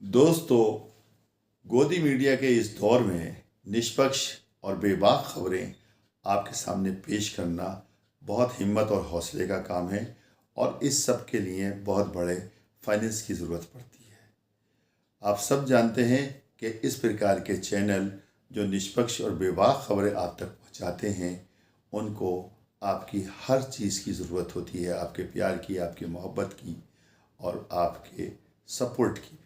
दोस्तों, गोदी मीडिया के इस दौर में निष्पक्ष और बेबाक खबरें आपके सामने पेश करना बहुत हिम्मत और हौसले का काम है और इस सब के लिए बहुत बड़े फाइनेंस की ज़रूरत पड़ती है। आप सब जानते हैं कि इस प्रकार के चैनल जो निष्पक्ष और बेबाक खबरें आप तक पहुंचाते हैं, उनको आपकी हर चीज़ की ज़रूरत होती है, आपके प्यार की, आपकी मोहब्बत की और आपके सपोर्ट की भी।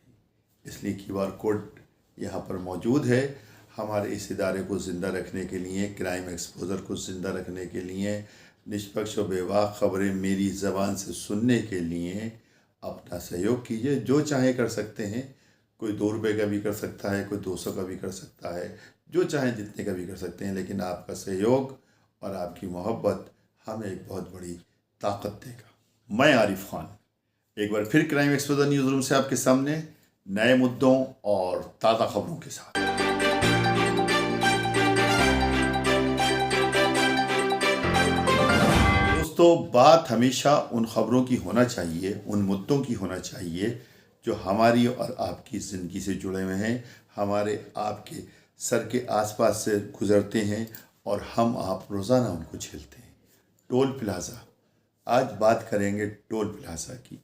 इसलिए क्यूआर कोड यहाँ पर मौजूद है। हमारे इस इदारे को ज़िंदा रखने के लिए, क्राइम एक्सपोजर को ज़िंदा रखने के लिए, निष्पक्ष और बेबाक खबरें मेरी ज़बान से सुनने के लिए अपना सहयोग कीजिए। जो चाहे कर सकते हैं, कोई 2 रुपये का भी कर सकता है, कोई 200 का भी कर सकता है, जो चाहे जितने का भी कर सकते हैं, लेकिन आपका सहयोग और आपकी मोहब्बत हमें एक बहुत बड़ी ताकत देगा। मैं आरिफ खान एक बार फिर क्राइम एक्सपोजर न्यूज़ रूम से आपके सामने नए मुद्दों और ताज़ा खबरों के साथ। दोस्तों, बात हमेशा उन खबरों की होना चाहिए, उन मुद्दों की होना चाहिए जो हमारी और आपकी ज़िंदगी से जुड़े हुए हैं, हमारे आपके सर के आसपास से गुज़रते हैं और हम आप रोज़ाना उनको झेलते हैं। टोल प्लाज़ा, आज बात करेंगे टोल प्लाज़ा की।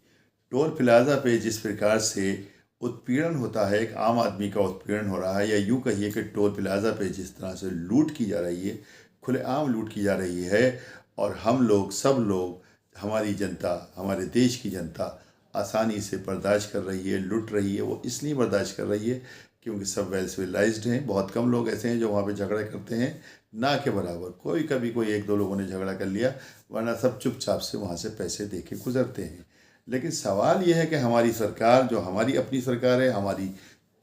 टोल प्लाज़ा पे जिस प्रकार से उत्पीड़न होता है, एक आम आदमी का उत्पीड़न हो रहा है, या यूँ कहिए कि टोल प्लाज़ा पे जिस तरह से लूट की जा रही है, खुलेआम लूट की जा रही है, और हम लोग, सब लोग, हमारी जनता, हमारे देश की जनता आसानी से बर्दाश्त कर रही है, लूट रही है। वो इसलिए बर्दाश्त कर रही है क्योंकि सब वेल सिविलाइज्ड हैं। बहुत कम लोग ऐसे हैं जो वहाँ पे झगड़ा करते हैं, ना के बराबर। कोई कभी कोई 1-2 लोगों ने झगड़ा कर लिया, वरना सब चुपचाप से वहाँ से पैसे दे के गुजरते हैं। लेकिन सवाल यह है कि हमारी सरकार, जो हमारी अपनी सरकार है, हमारी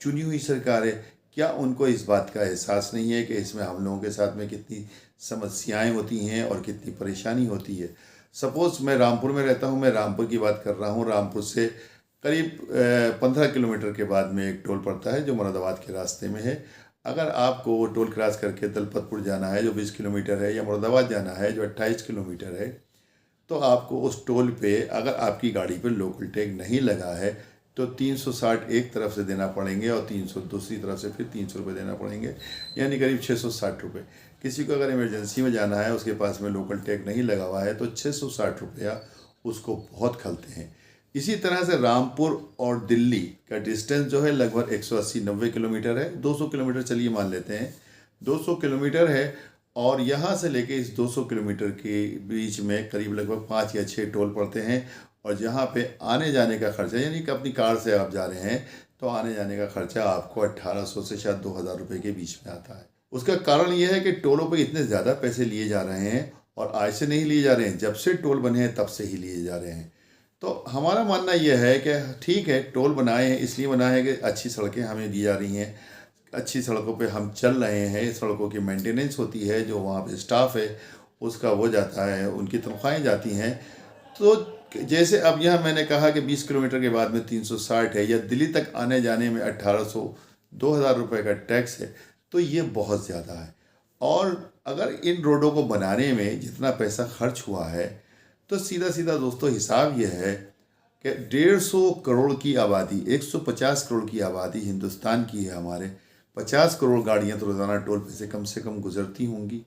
चुनी हुई सरकार है, क्या उनको इस बात का एहसास नहीं है कि इसमें हम लोगों के साथ में कितनी समस्याएं होती हैं और कितनी परेशानी होती है। सपोज़ मैं रामपुर में रहता हूं, मैं रामपुर की बात कर रहा हूं। रामपुर से करीब 15 किलोमीटर के बाद में एक टोल पड़ता है जो मुरादाबाद के रास्ते में है। अगर आपको वो टोल क्रॉस करके दलपतपुर जाना है जो 20 किलोमीटर है, या मुरादाबाद जाना है जो 28 किलोमीटर है, तो आपको उस टोल पे, अगर आपकी गाड़ी पे लोकल टैग नहीं लगा है, तो 360 एक तरफ से देना पड़ेंगे और 300 दूसरी तरफ से, फिर 300 रुपये देना पड़ेंगे, यानी करीब 660 रुपये। किसी को अगर इमरजेंसी में जाना है, उसके पास में लोकल टैग नहीं लगा हुआ है, तो 660 रुपया उसको बहुत खलते हैं। इसी तरह से रामपुर और दिल्ली का डिस्टेंस जो है लगभग 180-90 किलोमीटर है। 200 किलोमीटर चलिए मान लेते हैं, 200 किलोमीटर है। और यहाँ से लेके इस 200 किलोमीटर के बीच में करीब लगभग 5 या 6 टोल पड़ते हैं। और जहाँ पे आने जाने का खर्चा, यानी कि अपनी कार से आप जा रहे हैं, तो आने जाने का खर्चा आपको 1800 से शायद 2000 रुपये के बीच में आता है। उसका कारण यह है कि टोलों पे इतने ज़्यादा पैसे लिए जा रहे हैं, और आज से नहीं लिए जा रहे हैं, जब से टोल बने हैं तब से ही लिए जा रहे हैं। तो हमारा मानना यह है कि ठीक है, टोल बनाए हैं, इसलिए बनाए हैं कि अच्छी सड़कें हमें दी जा रही हैं, अच्छी सड़कों पे हम चल रहे हैं, सड़कों की मेंटेनेंस होती है, जो वहाँ पे स्टाफ है उसका वो जाता है, उनकी तनख्वाहें जाती हैं। तो जैसे अब यहाँ मैंने कहा कि 20 किलोमीटर के बाद में 360 है, या दिल्ली तक आने जाने में 1800-2000 रुपये का टैक्स है, तो ये बहुत ज़्यादा है। और अगर इन रोडों को बनाने में जितना पैसा खर्च हुआ है, तो सीधा सीधा दोस्तों हिसाब यह है कि 150 करोड़ की आबादी, 150 करोड़ की आबादी हिंदुस्तान की है हमारे। 50 करोड़ गाड़ियाँ तो रोज़ाना टोल पे से कम गुजरती होंगी,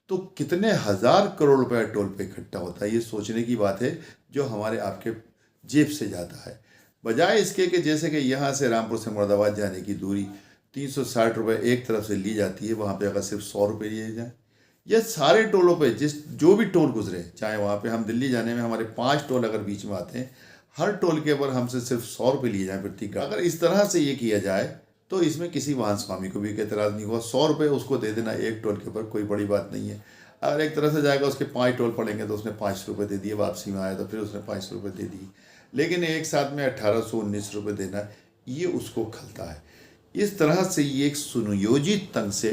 तो कितने हज़ार करोड़ रुपए टोल पे इकट्ठा होता है। ये सोचने की बात है, जो हमारे आपके जेब से जाता है। बजाय इसके कि जैसे कि यहाँ से रामपुर से मुरादाबाद जाने की दूरी 360 रुपये एक तरफ से ली जाती है, वहाँ पे अगर सिर्फ 100 रुपये लिए जाए, या सारे टोलों पे जो भी टोल गुजरे, चाहे वहाँ पे हम दिल्ली जाने में हमारे 5 टोल अगर बीच में आते हैं, हर टोल के ऊपर हमसे सिर्फ 100 रुपये लिए जाए प्रति गाड़ी। अगर इस तरह से ये किया जाए, तो इसमें किसी वाहन स्वामी को भी एतराज़ नहीं हुआ। 100 रुपये उसको दे देना एक टोल के ऊपर, कोई बड़ी बात नहीं है। अगर एक तरह से जाएगा, उसके 5 टोल पड़ेंगे, तो उसने 500 रुपये दे दिए, वापसी में आया तो फिर उसने 500 रुपये दे दिए। लेकिन एक साथ में 1819 रुपये देना, ये उसको खलता है। इस तरह से ये एक सुनियोजित ढंग से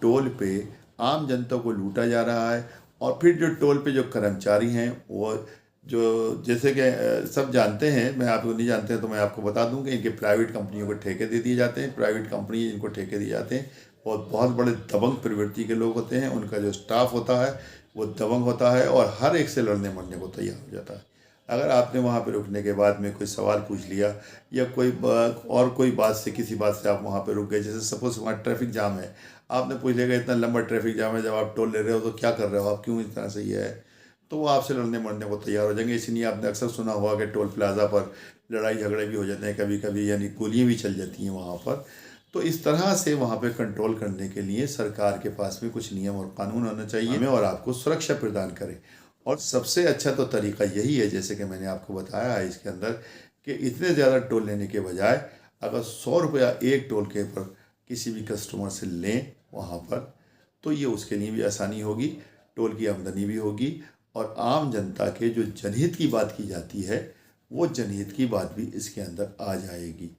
टोल पे आम जनता को लूटा जा रहा है। और फिर जो टोल पे जो कर्मचारी हैं, वो जो, जैसे कि सब जानते हैं, मैं आपको नहीं जानते हैं तो मैं आपको बता दूं कि इनके प्राइवेट कंपनियों को ठेके दे दिए जाते हैं। प्राइवेट कंपनी इनको ठेके दिए जाते हैं, और बहुत बड़े दबंग प्रवृत्ति के लोग होते हैं। उनका जो स्टाफ होता है वो दबंग होता है, और हर एक से लड़ने मरने को तैयार हो जाता है। अगर आपने वहाँ पे रुकने के बाद में कोई सवाल पूछ लिया या कोई बात से किसी बात से आप वहाँ पे रुक गए, जैसे सपोज वहाँ ट्रैफिक जाम है, आपने पूछ लिया कि इतना लंबा ट्रैफिक जाम है, जब आप टोल ले रहे हो तो क्या कर रहे हो आप, क्यों इस तरह से ये है, तो वो आपसे लड़ने मरने को तैयार हो जाएंगे। इसलिए आपने अक्सर सुना होगा कि टोल प्लाज़ा पर लड़ाई झगड़े भी हो जाते हैं कभी कभी, यानी गोलियाँ भी चल जाती हैं वहाँ पर। तो इस तरह से वहाँ पे कंट्रोल करने के लिए सरकार के पास में कुछ नियम और कानून होना चाहिए, हमें और आपको सुरक्षा प्रदान करें। और सबसे अच्छा तो तरीका यही है, जैसे कि मैंने आपको बताया है इसके अंदर, कि इतने ज़्यादा टोल लेने के बजाय अगर 100 रुपया एक टोल के पर किसी भी कस्टमर से लें वहाँ पर, तो ये उसके लिए भी आसानी होगी, टोल की आमदनी भी होगी, और आम जनता के जो जनहित की बात की जाती है वो जनहित की बात भी इसके अंदर आ जाएगी।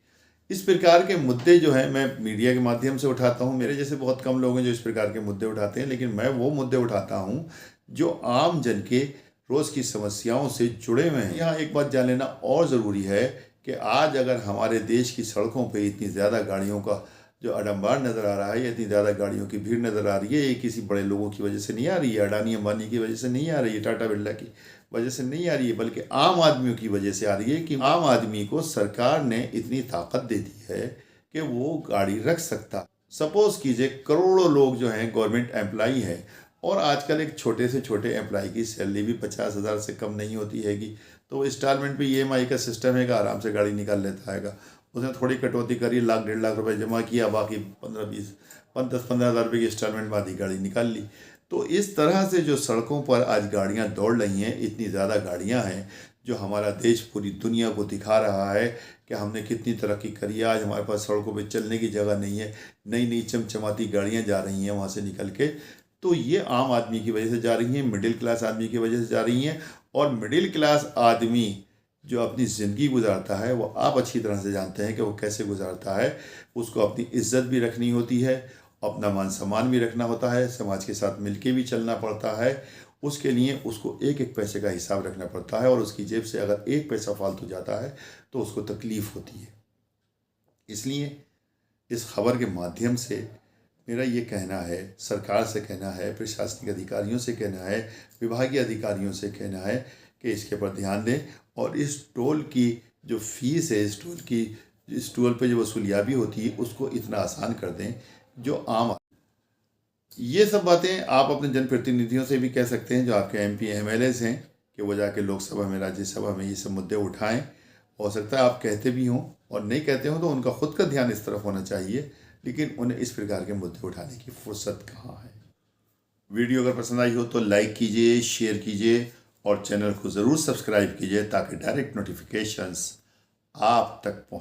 इस प्रकार के मुद्दे जो हैं मैं मीडिया के माध्यम से उठाता हूँ। मेरे जैसे बहुत कम लोग हैं जो इस प्रकार के मुद्दे उठाते हैं, लेकिन मैं वो मुद्दे उठाता हूँ जो आम जन के रोज़ की समस्याओं से जुड़े हुए हैं। यहाँ एक बात जान लेना और ज़रूरी है कि आज अगर हमारे देश की सड़कों पे इतनी ज़्यादा गाड़ियों का जो अडम्बार नज़र आ रहा है, इतनी ज़्यादा गाड़ियों की भीड़ नज़र आ रही है, ये किसी बड़े लोगों की वजह से नहीं आ रही है, अडानी अंबानी की वजह से नहीं आ रही है, टाटा बिरला की वजह से नहीं आ रही है, बल्कि आम आदमियों की वजह से आ रही है। कि आम आदमी को सरकार ने इतनी ताकत दे दी है कि वो गाड़ी रख सकता। सपोज कीजिए करोड़ों लोग जो हैं गवर्नमेंट एम्प्लॉई हैं, और आजकल एक छोटे से छोटे एम्प्लॉई की सैलरी भी 50,000 से कम नहीं होती हैगी, तो वो इंस्टॉलमेंट पे EMI का सिस्टम है कि आराम से गाड़ी निकाल लेता है। उसने थोड़ी कटौती करी, लाख 1.5 लाख रुपए जमा किया, बाकी 10-15 हज़ार रुपये की इंस्टॉलमेंट बाधी गाड़ी निकाल ली। तो इस तरह से जो सड़कों पर आज गाड़ियां दौड़ रही हैं, इतनी ज़्यादा गाड़ियां हैं, जो हमारा देश पूरी दुनिया को दिखा रहा है कि हमने कितनी तरक्की करी है। आज हमारे पास सड़कों पे चलने की जगह नहीं है, नई नई चमचमाती गाड़ियां जा रही हैं वहाँ से निकल के। तो ये आम आदमी की वजह से जा रही हैं, मिडिल क्लास आदमी की वजह से जा रही हैं। और मिडिल क्लास आदमी जो अपनी ज़िंदगी गुजारता है, वो आप अच्छी तरह से जानते हैं कि वो कैसे गुजारता है। उसको अपनी इज्जत भी रखनी होती है, अपना मान सम्मान भी रखना होता है, समाज के साथ मिलके भी चलना पड़ता है। उसके लिए उसको एक एक पैसे का हिसाब रखना पड़ता है, और उसकी जेब से अगर एक पैसा फालतू जाता है तो उसको तकलीफ़ होती है। इसलिए इस खबर के माध्यम से मेरा ये कहना है, सरकार से कहना है, प्रशासनिक अधिकारियों से कहना है, विभागीय अधिकारियों से कहना है कि इसके पर ध्यान दें, और इस टोल की जो फीस है, इस टोल पे जो वसूलियाबी होती है उसको इतना आसान कर दें जो आम। ये सब बातें आप अपने जनप्रतिनिधियों से भी कह सकते हैं, जो आपके MP MLAs हैं, कि वो जाके लोकसभा में, राज्यसभा में ये सब मुद्दे उठाएं। हो सकता है आप कहते भी हों, और नहीं कहते हों तो उनका खुद का ध्यान इस तरफ होना चाहिए, लेकिन उन्हें इस प्रकार के मुद्दे उठाने की फुर्सत कहाँ है। वीडियो अगर पसंद आई हो तो लाइक कीजिए, शेयर कीजिए, और चैनल को ज़रूर सब्सक्राइब कीजिए, ताकि डायरेक्ट नोटिफिकेशंस आप तक पहुँच